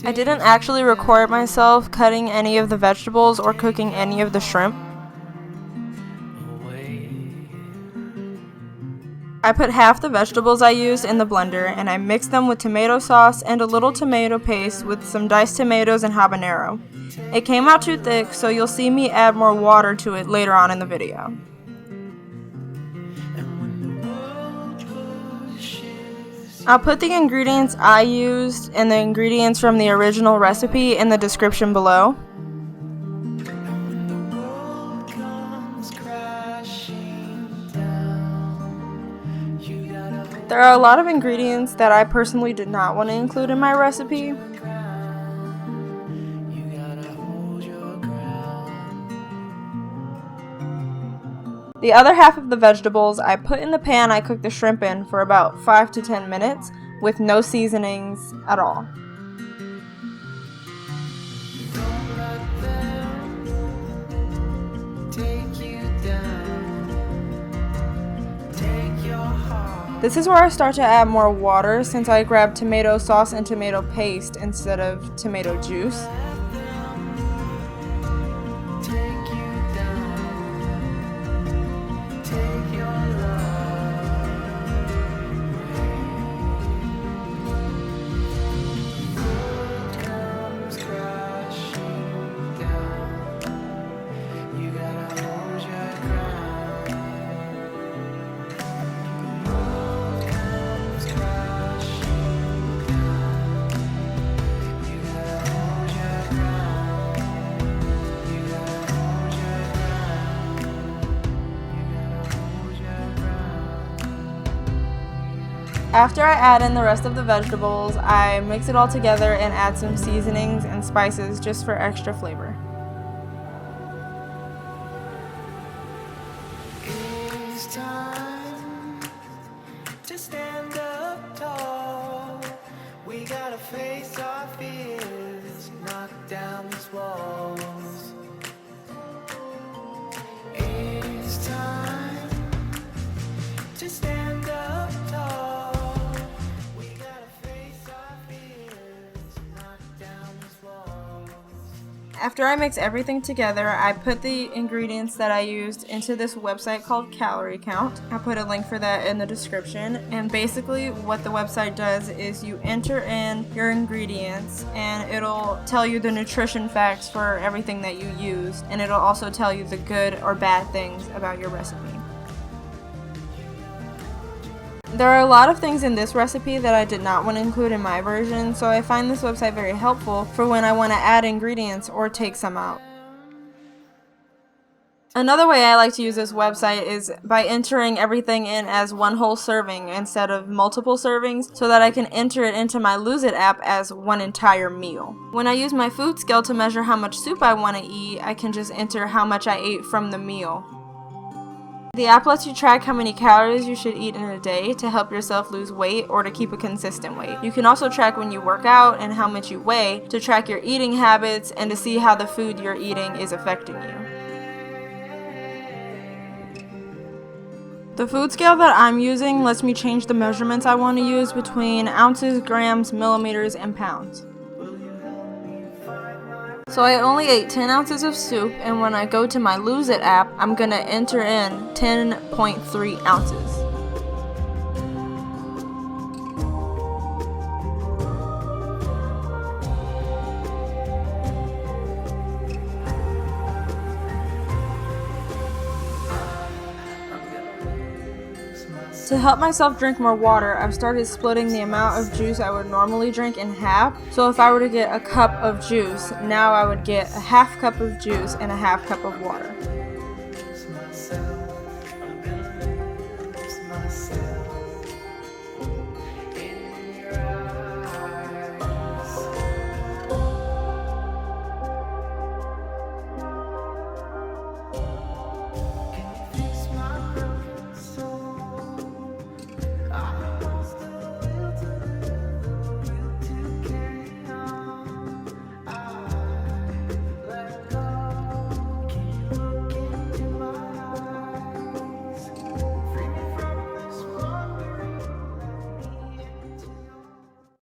I didn't actually record myself cutting any of the vegetables or cooking any of the shrimp. I put half the vegetables I used in the blender and I mixed them with tomato sauce and a little tomato paste with some diced tomatoes and habanero. It came out too thick, so you'll see me add more water to it later on in the video. I'll put the ingredients I used and the ingredients from the original recipe in the description below. There are a lot of ingredients that I personally did not want to include in my recipe. The other half of the vegetables I put in the pan I cooked the shrimp in for about 5 to 10 minutes with no seasonings at all. This is where I start to add more water since I grabbed tomato sauce and tomato paste instead of tomato juice. After I add in the rest of the vegetables, I mix it all together and add some seasonings and spices just for extra flavor. It's time to stand up tall. We gotta face our fears, knock down these walls. It's time to stand up tall. After I mix everything together, I put the ingredients that I used into this website called Calorie Count. I'll put a link for that in the description. And basically what the website does is you enter in your ingredients and it'll tell you the nutrition facts for everything that you use, and it'll also tell you the good or bad things about your recipe. There are a lot of things in this recipe that I did not want to include in my version, so I find this website very helpful for when I want to add ingredients or take some out. Another way I like to use this website is by entering everything in as one whole serving instead of multiple servings, so that I can enter it into my Lose It app as one entire meal. When I use my food scale to measure how much soup I want to eat, I can just enter how much I ate from the meal. The app lets you track how many calories you should eat in a day to help yourself lose weight or to keep a consistent weight. You can also track when you work out and how much you weigh to track your eating habits and to see how the food you're eating is affecting you. The food scale that I'm using lets me change the measurements I want to use between ounces, grams, millimeters, and pounds. So I only ate 10 ounces of soup, and when I go to my Lose It app, I'm going to enter in 10.3 ounces. To help myself drink more water, I've started splitting the amount of juice I would normally drink in half. So if I were to get a cup of juice, now I would get a half cup of juice and a half cup of water.